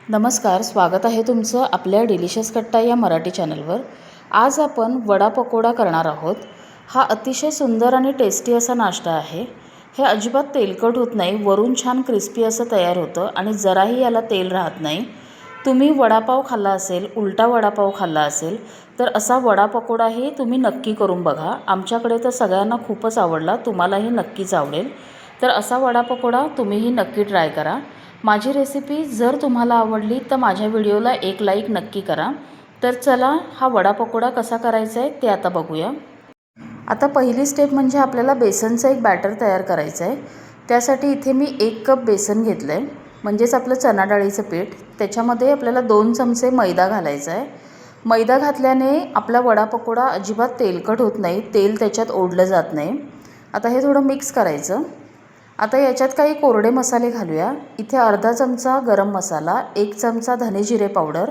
नमस्कार, स्वागत आहे तुमचं आपल्या डिलिशियस कट्टा या मराठी चॅनलवर। आज आपण वडा पकोडा करणार आहोत। हा अतिशय सुंदर आणि टेस्टी असा नाश्ता आहे। हे अजिबात तेलकट होत नाही, वरून छान क्रिस्पी असं तयार होतं आणि जराही याला तेल राहत नाही। तुम्ही वडापाव खाल्ला असेल, उलटा वडापाव खाल्ला असेल तर असा वडा पकोडाही तुम्ही नक्की करून बघा। आमच्याकडे तर सगळ्यांना खूपच आवडला, तुम्हालाही नक्कीच आवडेल। तर असा वडा पकोडा तुम्हीही नक्की ट्राय करा। माझी रेसिपी जर तुम्हाला आवडली तर माझ्या व्हिडिओला एक लाईक नक्की करा। तर चला हा वडा पकोडा कसा करायचा आहे ते आता बघूया। आता पहिली स्टेप म्हणजे आपल्याला बेसनचं एक बॅटर तयार करायचं आहे। त्यासाठी इथे मी 1 कप बेसन घेतलं आहे, म्हणजेच आपलं चणा डाळीचं पीठ। त्याच्यामध्ये आपल्याला 2 चमचे मैदा घालायचा आहे। मैदा घातल्याने आपला वडा पकोडा अजिबात तेलकट होत नाही, तेल त्याच्यात ओढलं जात नाही। आता हे थोडं मिक्स करायचं। आता याच्यात काही कोरडे मसाले घालूया। इथे अर्धा चमचा गरम मसाला, 1 चमचा धने जिरे पावडर,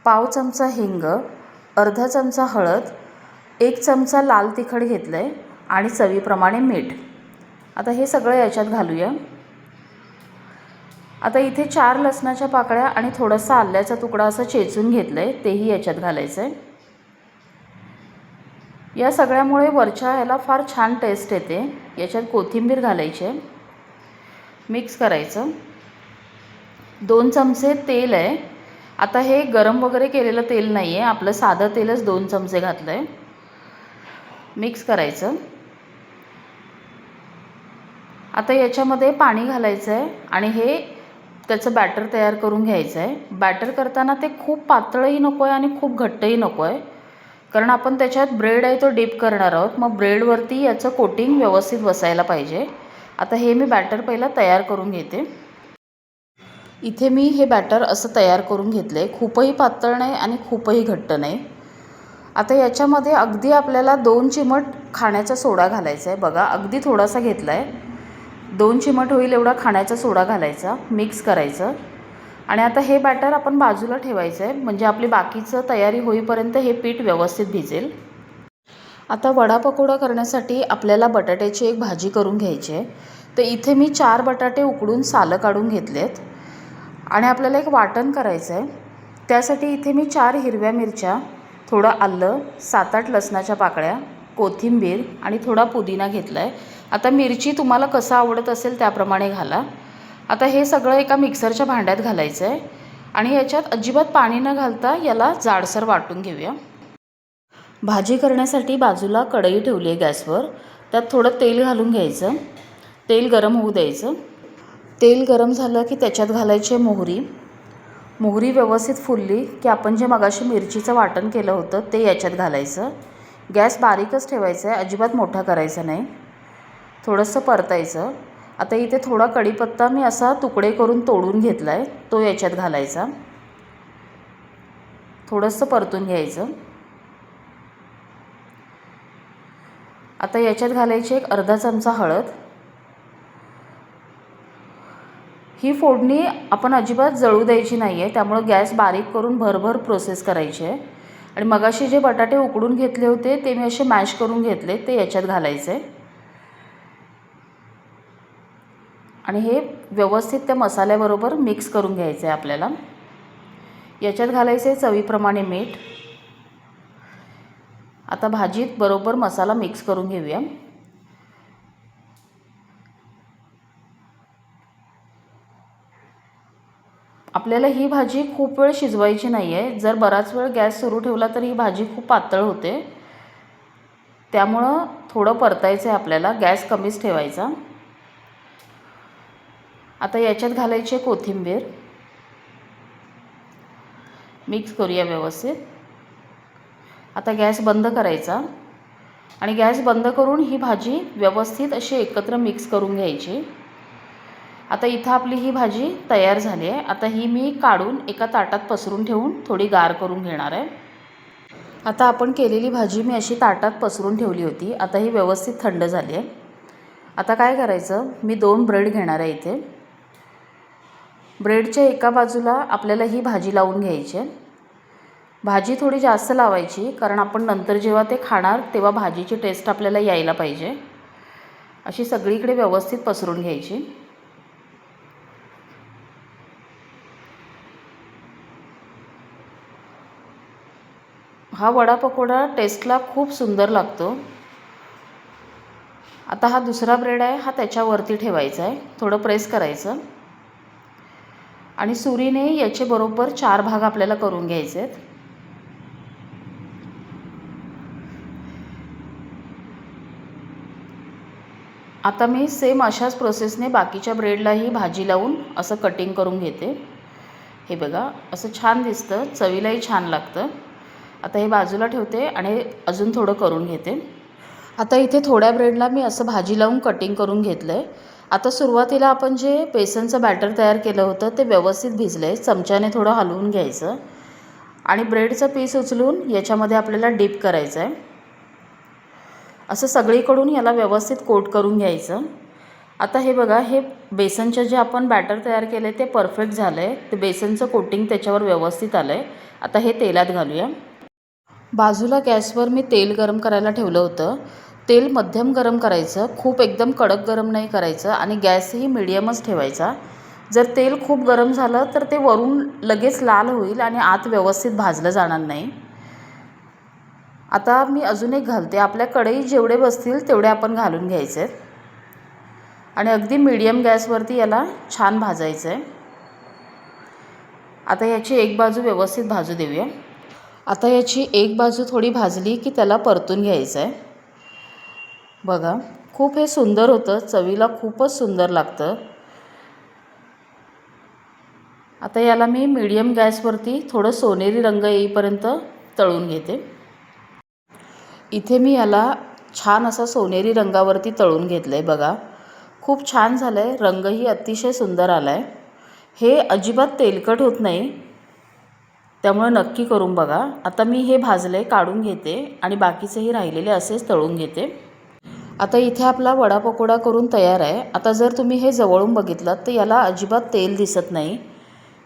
पाव चमचा हिंग, अर्धा चमचा हळद, 1 चमचा लाल तिखट घेतलं आहे आणि चवीप्रमाणे मीठ। आता हे सगळं याच्यात घालूया। आता इथे 4 लसणाच्या पाकळ्या आणि थोडासा आल्याचा तुकडा असं चेचून घेतलं आहे, तेही याच्यात घालायचं आहे। या सगळ्यामुळे वरच्या ह्याला फार छान टेस्ट येते। याच्यात कोथिंबीर घालायची आहे, मिक्स करायचं। 2 चमचे तेल आहे। आता हे गरम वगैरे केलेलं तेल नाही आहे, आपलं साधं तेलच 2 चमचे घातलं आहे। मिक्स करायचं। आता याच्यामध्ये पाणी घालायचं आहे आणि हे त्याचं बॅटर तयार करून घ्यायचं आहे। बॅटर करताना ते खूप पातळही नको आहे आणि खूप घट्टही नको आहे, कारण आपण त्याच्यात ब्रेड आहे तो डिप करणार आहोत। मग ब्रेडवरती याचं कोटिंग व्यवस्थित बसायला पाहिजे। आता हे मी बॅटर पहिला तयार करून घेते। इथे मी हे बॅटर असं तयार करून घेतलं आहे, खूपही पातळ नाही आणि खूपही घट्ट नाही। आता याच्यामध्ये अगदी आपल्याला 2 चिमट खाण्याचा सोडा घालायचा आहे। बघा, अगदी थोडासा घेतला आहे, 2 चिमट होईल एवढा खाण्याचा सोडा घालायचा, मिक्स करायचं। आणि आता हे बॅटर आपण बाजूला ठेवायचं आहे, म्हणजे आपली बाकीचं तयारी होईपर्यंत हे पीठ व्यवस्थित भिजेल। आता वडा पकोडा करण्यासाठी आपल्याला बटाट्याची एक भाजी करून घ्यायची आहे। तर इथे मी 4 बटाटे उकडून सालं काढून घेतलेत आणि आपल्याला एक वाटण करायचं आहे। त्यासाठी इथे मी 4 हिरव्या मिरच्या, थोडं आलं, 7-8 लसणाच्या पाकळ्या, कोथिंबीर आणि थोडा पुदिना घेतला आहे। आता मिरची तुम्हाला कसं आवडत असेल त्याप्रमाणे घाला। आता हे सगळं एका मिक्सरच्या भांड्यात घालायचं आहे आणि याच्यात अजिबात पाणी न घालता याला जाडसर वाटून घेऊया। भाजी करण्यासाठी बाजूला कढई ठेवली आहे गॅसवर, त्यात थोडं तेल घालून घ्यायचं। तेल गरम होऊ द्यायचं। तेल गरम झालं की त्याच्यात घालायची मोहरी। मोहरी व्यवस्थित फुलली की आपण जे मगाशी मिरचीचं वाटण केलं होतं ते याच्यात घालायचं। गॅस बारीकच ठेवायचा आहे, अजिबात मोठा करायचा नाही। थोडंसं परतायचं। आता इथे थोडा कढीपत्ता मी असा तुकडे करून तोडून घेतला आहे, तो याच्यात घालायचा। थोडंसं परतून घ्यायचं। आता याच्यात घालायची एक अर्धा चमचा हळद। ही फोडणी आपण अजिबात जळू द्यायची नाही आहे, त्यामुळे गॅस बारीक करून भरभर प्रोसेस करायची आहे। आणि मगाशी जे बटाटे उकडून घेतले होते ते मी असे मॅश करून घेतले, ते याच्यात घालायचे आणि हे व्यवस्थित त्या मसाल्याबरोबर मिक्स करून घ्यायचं आहे आपल्याला। याच्यात घालायचं आहे चवीप्रमाणे मीठ। आता भाजीत बरोबर मसाला मिक्स करून घेऊया। आपल्याला ही भाजी खूप वेळ शिजवायची नाही आहे, जर बराच वेळ गॅस सुरू ठेवला तर ही भाजी खूप पातळ होते, त्यामुळं थोडं परतायचं आहे आपल्याला, गॅस कमीच ठेवायचा। आता याच्यात घालायची कोथिंबीर, मिक्स करूया व्यवस्थित। आता गॅस बंद करायचा आणि गॅस बंद करून ही भाजी व्यवस्थित अशी एकत्र मिक्स करून घ्यायची। आता इथं आपली ही भाजी तयार झाली आहे। आता ही मी काढून एका ताटात पसरून ठेवून थोडी गार करून घेणार आहे। आता आपण केलेली भाजी मी अशी ताटात पसरून ठेवली होती, आता ही व्यवस्थित थंड झाली आहे। आता काय करायचं, मी 2 ब्रेड घेणार आहे इथे। ब्रेडच्या एका बाजूला आपल्याला ही भाजी लावून घ्यायची आहे। भाजी थोडी जास्त लावायची, कारण आपण नंतर जेव्हा ते खाणार तेव्हा भाजीची टेस्ट आपल्याला यायला पाहिजे। अशी सगळीकडे व्यवस्थित पसरून घ्यायची। हा वडा पकोडा टेस्टला खूप सुंदर लागतो. आता हा दुसरा ब्रेड आहे, हा त्याच्यावरती ठेवायचा आहे. थोडं प्रेस करायचं आणि सुरीने याचे बरोबर 4 भाग आपल्याला करून घ्यायचे आहेत. आता मी सेम अशाच प्रोसेसने बाकीच्या ब्रेडलाही भाजी लावून असं कटिंग करून घेते. हे बघा, असं छान दिसतं, चवीलाही छान लागतं. आता हे बाजूला ठेवते आणि अजून थोडं करून घेते. आता इथे थोड्या ब्रेडला मी असं भाजी लावून कटिंग करून घेतलं आहे. आता सुरुवातीला आपण जे बेसनचं बॅटर तयार केलं होतं ते व्यवस्थित भिजलं आहे. चमच्याने थोडं हलवून घ्यायचं आणि ब्रेडचं पीस उचलून याच्यामध्ये आपल्याला डिप करायचं आहे. असं सगळीकडून याला व्यवस्थित कोट करून घ्यायचं. आता हे बघा, हे बेसनचं जे आपण बॅटर तयार केलं आहे ते परफेक्ट झालं आहे. ते बेसनचं कोटिंग त्याच्यावर व्यवस्थित आलं आहे. आता हे तेलात घालूया. बाजूला गॅसवर मी तेल गरम करायला ठेवलं होतं. तेल मध्यम गरम करायचं, खूप एकदम कडक गरम नाही करायचं आणि गॅसही मिडियमच ठेवायचा. जर तेल खूप गरम झालं तर ते वरून लगेच लाल होईल आणि आत व्यवस्थित भाजलं जाणार नाही. आता मी अजून एक घालते. आपल्या कढई जेवढे बसतील तेवढे आपण घालून घ्यायचे आहेत आणि अगदी मीडियम गॅसवरती याला छान भाजायचं आहे. आता याची एक बाजू व्यवस्थित भाजू देऊया. आता याची एक बाजू थोडी भाजली की त्याला परतून घ्यायचं आहे. बघा, खूप हे सुंदर होतं, चवीला खूपच सुंदर लागतं. आता याला मी मीडियम गॅसवरती थोडं सोनेरी रंग येईपर्यंत तळून घेते. इथे मी याला छान असा सोनेरी रंगावरती तळून घेतलं आहे. बघा, खूप छान झालं आहे, रंगही अतिशय सुंदर आला आहे. हे अजिबात तेलकट होत नाही, त्यामुळे नक्की करून बघा. आता मी हे भाजले काढून घेते आणि बाकीचेही राहिलेले असेच तळून घेते. आता इथे आपला वडा पकोडा करून तयार आहे. आता जर तुम्ही हे जवळून बघितलं तर याला अजिबात तेल दिसत नाही.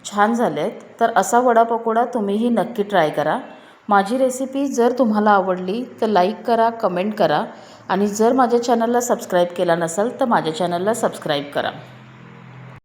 छान झाले आहेत. तर असा वडा पकोडा तुम्हीही नक्की ट्राय करा. माझी रेसिपी जर तुम्हाला आवडली तर लाईक करा, कमेंट करा आणि जर माझ्या चॅनलला सबस्क्राईब केला नसेल तर माझ्या चॅनलला सबस्क्राईब करा.